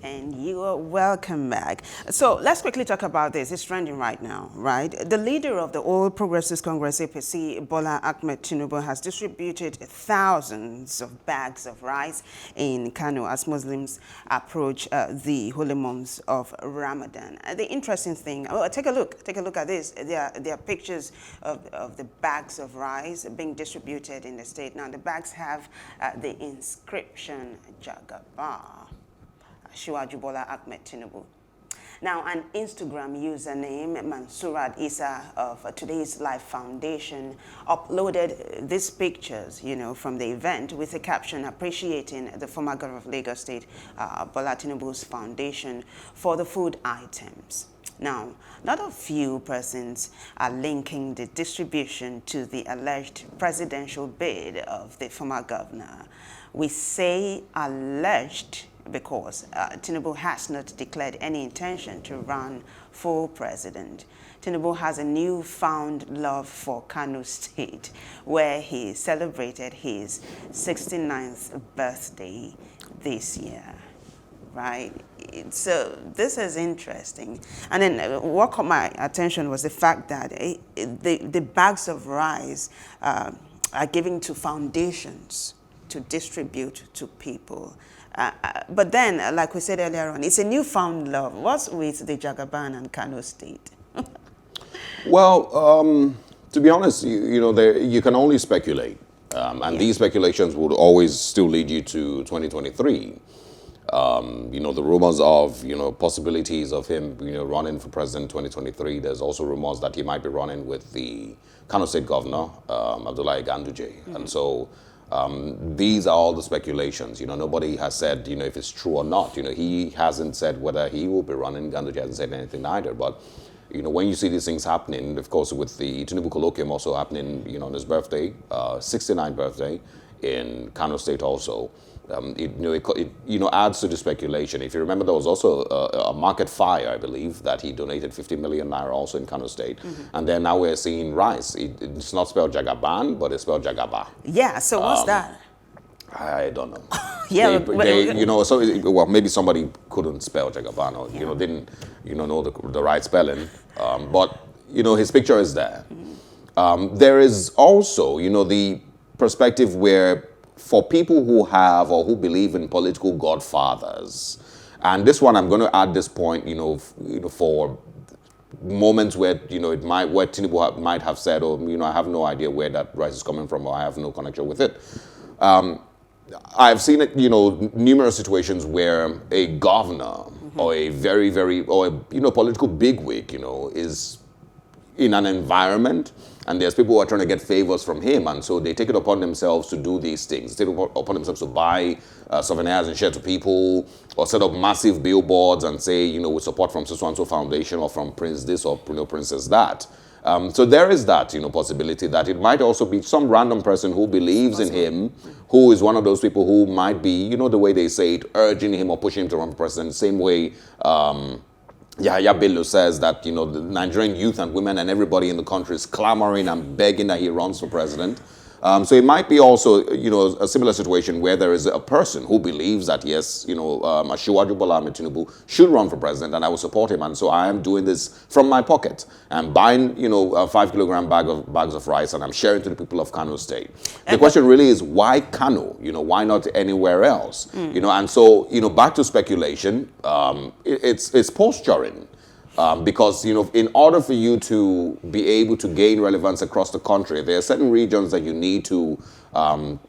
And you are welcome back. So let's quickly talk about this. It's trending right now, right? The leader of the All Progressives Congress, Efe Bola Ahmed Tinubu, has distributed thousands of bags of rice in Kano as Muslims approach the holy months of Ramadan. The interesting thing, take a look at this. There are pictures of the bags of rice being distributed in the state. Now the bags have the inscription JAGABA. Asiwaju Bola Ahmed Tinubu. Now, an Instagram username, Mansurat Isa of Today's Life Foundation, uploaded these pictures, from the event with a caption appreciating the former governor of Lagos State, Bola Tinubu's foundation for the food items. Now, not a few persons are linking the distribution to the alleged presidential bid of the former governor. We say alleged because Tinubu has not declared any intention to run for president. Tinubu has a newfound love for Kano State, where he celebrated his 69th birthday this year, right? So this is interesting. And then what caught my attention was the fact that the bags of rice are given to foundations to distribute to people. But then, like we said earlier on, it's a newfound love. What's with the JAGABA and Kano State? Well, to be honest, you can only speculate. And these speculations would always still lead you to 2023. The rumors of, possibilities of him, running for president in 2023. There's also rumors that he might be running with the Kano State governor, Omo-Agege. And so these are all the speculations. Nobody has said, if it's true or not. He hasn't said whether he will be running. Ganduje hasn't said anything either. But, when you see these things happening, of course, with the Tinubu colloquium also happening, on his birthday, 69th birthday in Kano State also, it adds to the speculation. If you remember, there was also a market fire, I believe, that he donated 50 million naira also in Kano State. And then now we're seeing rice. It's not spelled Jagaban, but it's spelled Jagaba. Yeah, so what's that? I don't know. Yeah, well, maybe somebody couldn't spell Jagaban or, didn't, know the right spelling. But, his picture is there. There is also, the perspective where for people who have or who believe in political godfathers, and this one I'm going to add this point, for moments where where Tinubu might have said, I have no idea where that rice is coming from, or I have no connection with it. I've seen it, numerous situations where a governor or a very, very, or political bigwig, is in an environment, and there's people who are trying to get favors from him, and so they take it upon themselves to do these things. They take it upon themselves to buy souvenirs and share to people, or set up massive billboards and say, with support from so-and-so foundation, or from Prince this or Princess that. So there is that, possibility that it might also be some random person who believes in him, who is one of those people who might be, the way they say it, urging him or pushing him to run for president, same way Yahya Bello says that, the Nigerian youth and women and everybody in the country is clamoring and begging that he runs for president. So it might be also, a similar situation where there is a person who believes that, yes, Asiwaju Bola Ahmed Tinubu should run for president, and I will support him. And so I am doing this from my pocket. I'm buying, a 5-kilogram bags of rice, and I'm sharing to the people of Kano State. The question really is, why Kano? Why not anywhere else? And so, back to speculation, it's posturing. Because, in order for you to be able to gain relevance across the country, there are certain regions that you need to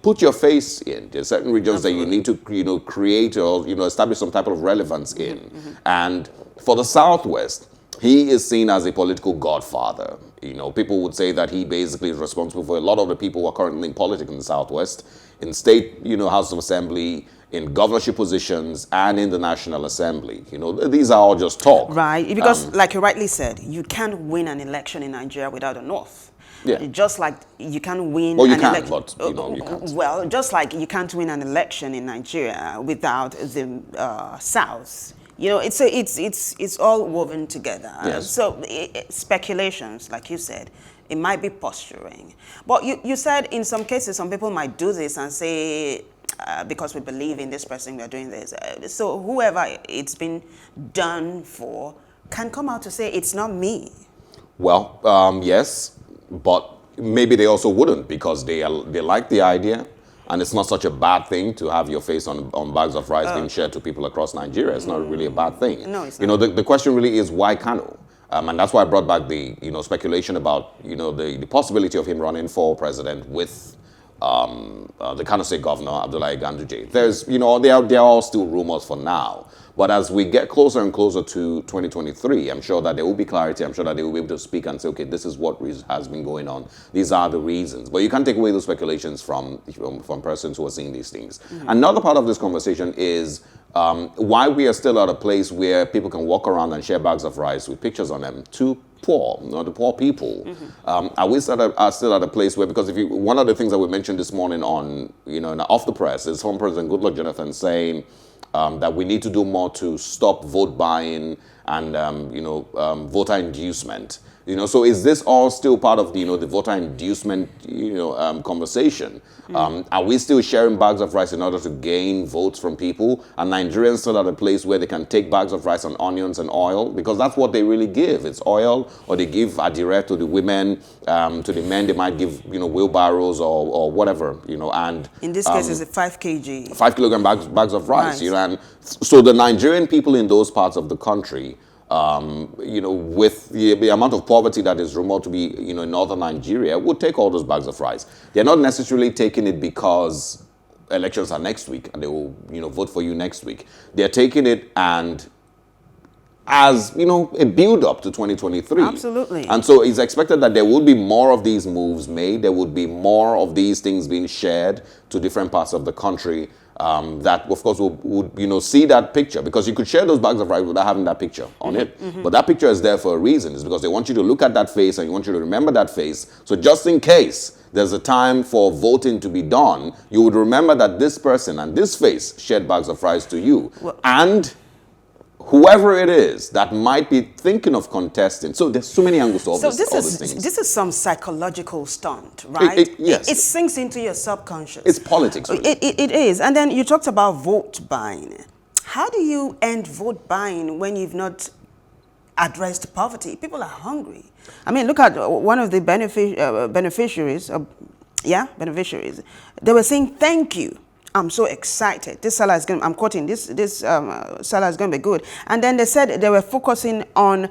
put your face in. There are certain regions that you need to, create or, establish some type of relevance in. And for the Southwest, he is seen as a political godfather. People would say that he basically is responsible for a lot of the people who are currently in politics in the Southwest, in state, House of Assembly, in governorship positions, and in the National Assembly. These are all just talk. Right, because like you rightly said, you can't win an election in Nigeria without a North. Yeah. Just like you can't win you an can, election. but you can't. Well, just like you can't win an election in Nigeria without the South. It's all woven together. Yes. So speculations, like you said, it might be posturing. But you said in some cases, some people might do this and say, because we believe in this person, we are doing this. So whoever it's been done for can come out to say, it's not me. Well, yes, but maybe they also wouldn't because they like the idea. And it's not such a bad thing to have your face on bags of rice being shared to people across Nigeria. It's not really a bad thing. No, it's not. The question really is why Kano? And that's why I brought back the speculation about the possibility of him running for president with the Kano State Governor Abdullahi Ganduje. There's they are all still rumors for now. But as we get closer and closer to 2023, I'm sure that there will be clarity. I'm sure that they will be able to speak and say, okay, this is what has been going on. These are the reasons. But you can't take away those speculations from persons who are seeing these things. Mm-hmm. Another part of this conversation is why we are still at a place where people can walk around and share bags of rice with pictures on them to the poor people. Mm-hmm. Are we still at a place where, because one of the things that we mentioned this morning on, off the press is former President Goodluck Jonathan saying, that we need to do more to stop vote buying and voter inducement. So is this all still part of the the voter inducement conversation? Are we still sharing bags of rice in order to gain votes from people? Are Nigerians still at a place where they can take bags of rice and onions and oil? Because that's what they really give. It's oil, or they give adire to the women, to the men they might give wheelbarrows or whatever, and in this case it's a 5 kg. 5 kilogram bags of rice, and so the Nigerian people in those parts of the country, with the amount of poverty that is rumored to be, in northern Nigeria, would take all those bags of rice. They're not necessarily taking it because elections are next week and they will, vote for you next week. They're taking it and as, a build-up to 2023. Absolutely. And so it's expected that there would be more of these moves made. There would be more of these things being shared to different parts of the country. That, of course, would see that picture, because you could share those bags of rice without having that picture on it. Mm-hmm. But that picture is there for a reason. It's because they want you to look at that face and you want you to remember that face. So just in case there's a time for voting to be done, you would remember that this person and this face shared bags of rice to you. Well, and whoever it is that might be thinking of contesting. So there's so many angles to all these things. This is some psychological stunt, right? Yes. It sinks into your subconscious. It's politics. Really. It is. And then you talked about vote buying. How do you end vote buying when you've not addressed poverty? People are hungry. I mean, look at one of the beneficiaries. Beneficiaries. They were saying, thank you. I'm so excited. This Salah is going. I'm quoting this. Salah is going to be good. And then they said they were focusing on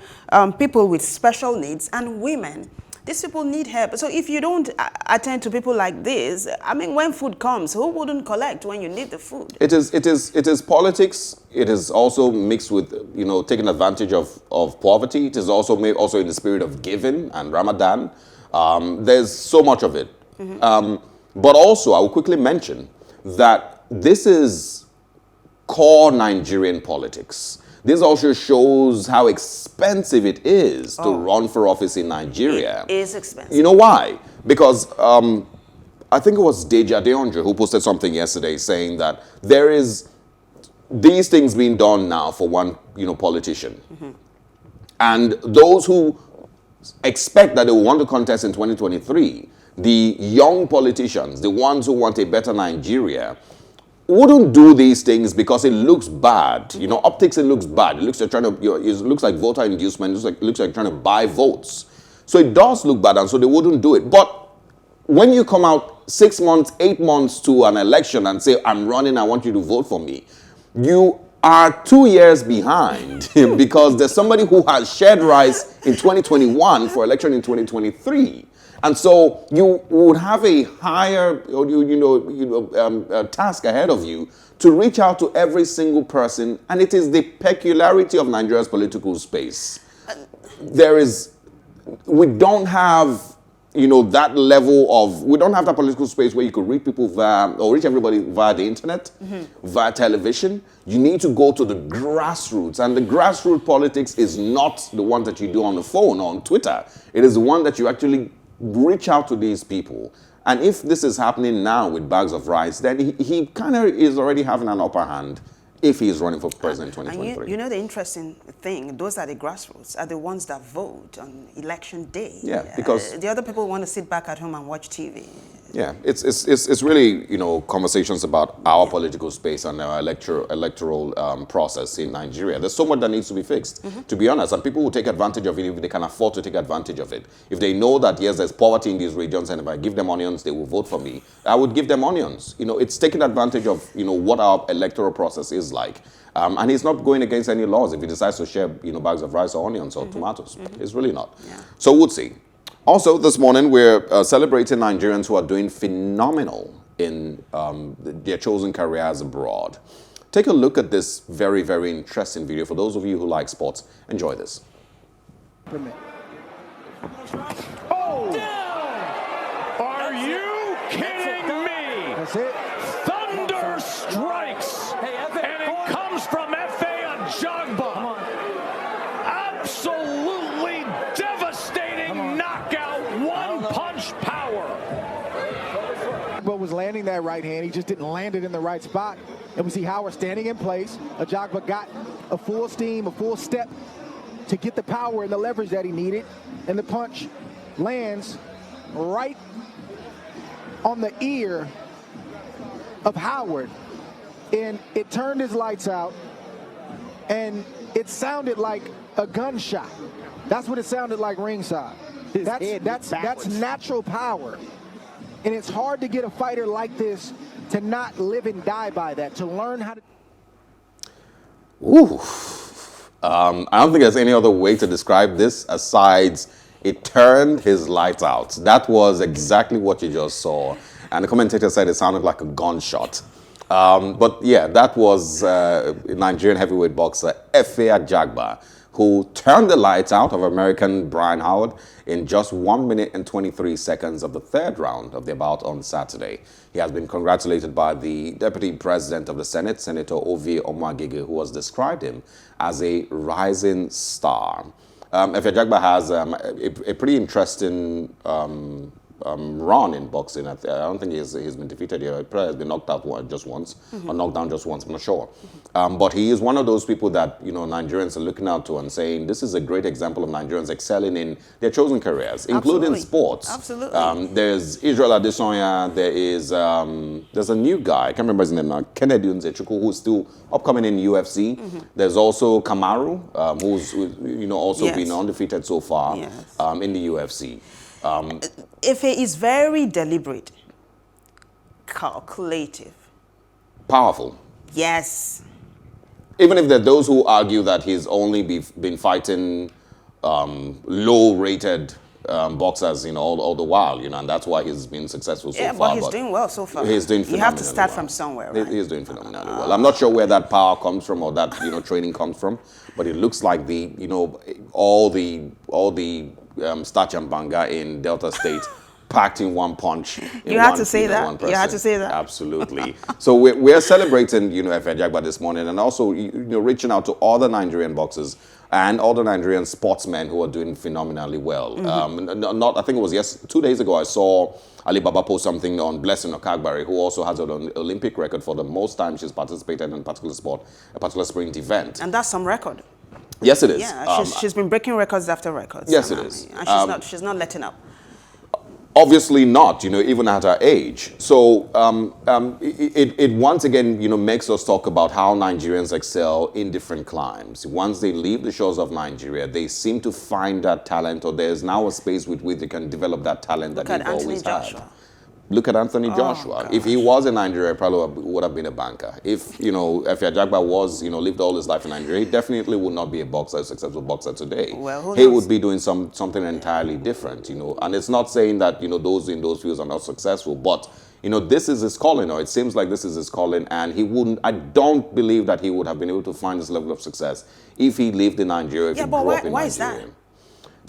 people with special needs and women. These people need help. So if you don't attend to people like this, I mean, when food comes, who wouldn't collect when you need the food? It is politics. It is also mixed with taking advantage of poverty. It is also in the spirit of giving and Ramadan. There's so much of it. Mm-hmm. But also, I will quickly mention that this is core Nigerian politics. This also shows how expensive it is to run for office in Nigeria. It is expensive. You know why? Because I think it was Deji Adeonjo who posted something yesterday saying that there is these things being done now for one politician. Mm-hmm. And those who expect that they will want to contest in 2023, the young politicians, the ones who want a better Nigeria, wouldn't do these things because it looks bad. Optics, it looks bad. It looks like it looks like voter inducement. It looks like trying to buy votes. So it does look bad, and so they wouldn't do it. But when you come out 6 months, 8 months to an election and say, I'm running, I want you to vote for me, you are 2 years behind because there's somebody who has shared rice in 2021 for election in 2023. And so you would have a higher, task ahead of you to reach out to every single person. And it is the peculiarity of Nigeria's political space. We don't have, that level of, we don't have that political space where you could reach people reach everybody via the internet, mm-hmm. via television. You need to go to the grassroots. And the grassroots politics is not the one that you do on the phone or on Twitter. It is the one that you actually reach out to these people. And if this is happening now with bags of rice, then he kind of is already having an upper hand if he is running for president in 2023. And the interesting thing, those are the grassroots, are the ones that vote on election day. Yeah, because the other people want to sit back at home and watch TV. Yeah, it's really, you know, conversations about our political space and our electoral process in Nigeria. There's so much that needs to be fixed, to be honest, and people will take advantage of it if they can afford to take advantage of it. If they know that, yes, there's poverty in these regions, and if I give them onions, they will vote for me, I would give them onions. You know, it's taking advantage of, you know, what our electoral process is like. And he's not going against any laws if he decides to share, you know, bags of rice or onions or tomatoes. It's really not. Yeah. So we'll see. Also, this morning, we're celebrating Nigerians who are doing phenomenal in their chosen careers abroad. Take a look at this very, very interesting video. For those of you who like sports, enjoy this. Oh! Down! Are you kidding me? That's it. Thunder strikes, and it comes from Efe Ajagba. Absolutely devastating knockout, one-punch power. But was landing that right hand, he just didn't land it in the right spot. And we see Howard standing in place. Ajagba got a full steam, a full step to get the power and the leverage that he needed. And the punch lands right on the ear of Howard. And it turned his lights out. And it sounded like a gunshot. That's what it sounded like ringside. That's natural power. And it's hard to get a fighter like this to not live and die by that, to learn how to... Ooh. I don't think there's any other way to describe this aside it turned his lights out. That was exactly what you just saw. And the commentator said it sounded like a gunshot. But yeah, that was Nigerian heavyweight boxer Efe Ajagba, who turned the lights out of American Brian Howard in just 1 minute and 23 seconds of the third round of the bout on Saturday. He has been congratulated by the Deputy President of the Senate, Senator Omo-Agege, who has described him as a rising star. Efe Ajagba has a pretty interesting run in boxing. I don't think he's been defeated yet. He probably has been knocked out just once, or knocked down just once, I'm not sure. But he is one of those people that, you know, Nigerians are looking out to and saying, this is a great example of Nigerians excelling in their chosen careers, including sports. Absolutely. There's Israel Adesanya, there's a new guy, I can't remember his name now, Kennedy Nzechukwu, who's still upcoming in UFC. There's also Kamaru, who's you know, also been undefeated so far in the UFC. If it is very deliberate, calculative, powerful. Yes. Even if there are those who argue that he's only been fighting low-rated boxers, you know, all the while, you know, and that's why he's been successful so far. Yeah, but he's doing well so far. He's doing phenomenally well. You have to start from somewhere, right? He's doing phenomenally well. I'm not sure where that power comes from or that, you know, training comes from, but it looks like the, you know, all the starch and banga in Delta State packed in one punch. You had to say that. You had to say that. Absolutely. So we're celebrating, you know, Efe Ajagba this morning, and also, you know, reaching out to other Nigerian boxers and other Nigerian sportsmen who are doing phenomenally well. I think it was 2 days ago, I saw Alibaba post something on Blessing Okagbare, who also has an Olympic record for the most time she's participated in a particular sport, a particular sprint event. And that's some record. Yes, it is. Yeah, she's been breaking records after records. Yes, it is. And she's not letting up. Obviously not, you know, even at her age. So it once again, you know, makes us talk about how Nigerians excel in different climes. Once they leave the shores of Nigeria, they seem to find that talent, or there's now a space with which they can develop that talent that they've always had. Look at Anthony Joshua. Gosh. If he was in Nigeria, he probably would have been a banker. If, you know, Efe Ajagba was, you know, lived all his life in Nigeria, he definitely would not be a successful boxer today. Well, he would be doing something entirely different, you know. And it's not saying that, you know, those in those fields are not successful, but, you know, this is his calling, or it seems like this is his calling, and I don't believe that he would have been able to find this level of success if he lived in Nigeria, if he grew up in Nigeria. Why is that?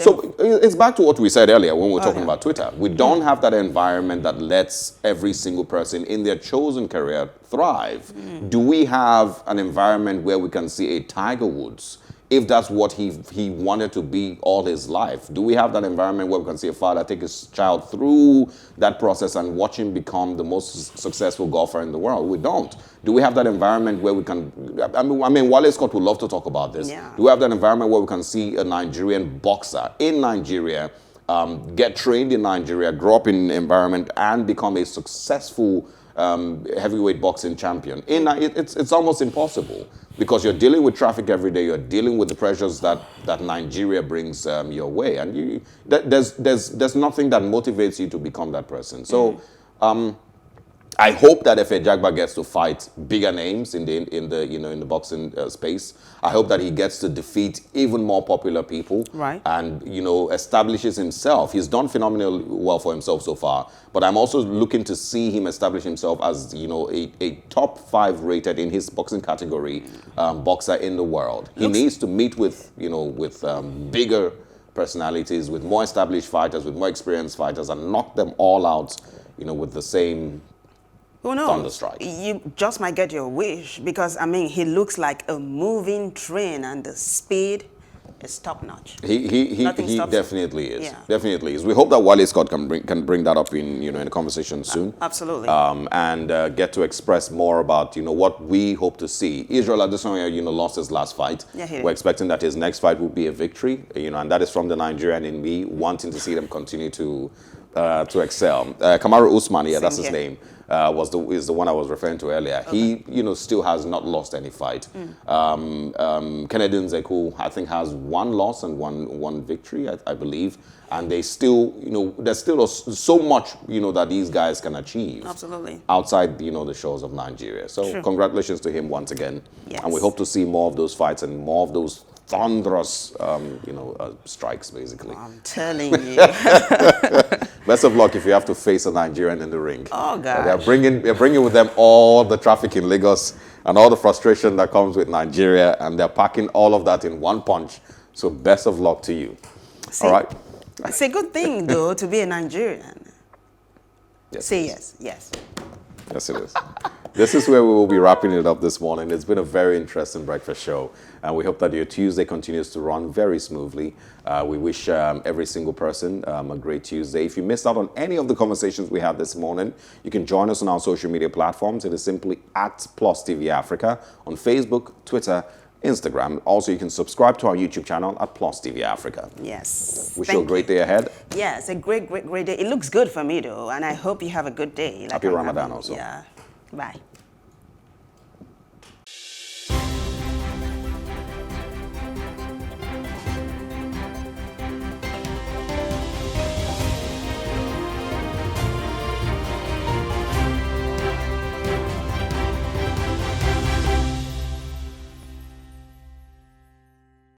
So it's back to what we said earlier when we were talking about Twitter. We don't have that environment that lets every single person in their chosen career thrive. Do we have an environment where we can see a Tiger Woods, if that's what he wanted to be all his life? Do we have that environment where we can see a father take his child through that process and watch him become the most successful golfer in the world? We don't. Do we have that environment where we can, I mean, Wale Scott would love to talk about this. Yeah. Do we have that environment where we can see a Nigerian boxer in Nigeria get trained in Nigeria, grow up in an environment, and become a successful heavyweight boxing champion. It's almost impossible because you're dealing with traffic every day. You're dealing with the pressures that Nigeria brings your way, and there's nothing that motivates you to become that person. So. I hope that Efe Ajagba gets to fight bigger names in the boxing space. I hope that he gets to defeat even more popular people, right? And establishes himself. He's done phenomenally well for himself so far, but I'm also looking to see him establish himself as a top 5 rated in his boxing category boxer in the world. He needs to meet with bigger personalities, with more established fighters, with more experienced fighters, and knock them all out, with the same. Who knows? Thunderstrike. You just might get your wish because, I mean, he looks like a moving train and the speed is top notch. He definitely is. Yeah. Definitely is. We hope that Wale Scott can bring that up in the conversation soon. Absolutely. And get to express more about what we hope to see. Israel Adesanya lost his last fight. Yeah, we're expecting that his next fight will be a victory. And that is from the Nigerian in me wanting to see them continue to excel. Kamaru Usman, that's his name. Is the one I was referring to earlier. Okay. He, still has not lost any fight. Kennedy Nzeku, I think, has 1 loss and one victory, I believe. And they still, there's still so much, that these guys can achieve. Absolutely. Outside, the shores of Nigeria. So congratulations to him once again. Yes. And we hope to see more of those fights and more of those thunderous, strikes, basically. I'm telling you. Best of luck if you have to face a Nigerian in the ring. Oh, God. They're bringing with them all the traffic in Lagos and all the frustration that comes with Nigeria, and they're packing all of that in one punch. So best of luck to you. All right? It's a good thing, though, to be a Nigerian. Yes, Say yes. Yes. Yes, it is. This is where we will be wrapping it up this morning. It's been a very interesting breakfast show, and we hope that your Tuesday continues to run very smoothly. We wish every single person a great Tuesday. If you missed out on any of the conversations we had this morning, you can join us on our social media platforms. It is simply @PlusTV Africa on Facebook, Twitter, Instagram. Also, you can subscribe to our YouTube channel @PlusTV Africa. Yes. Wish you a great day ahead. Yes, a great day. It looks good for me, though, and I hope you have a good day. Happy Ramadan also. Yeah. Bye.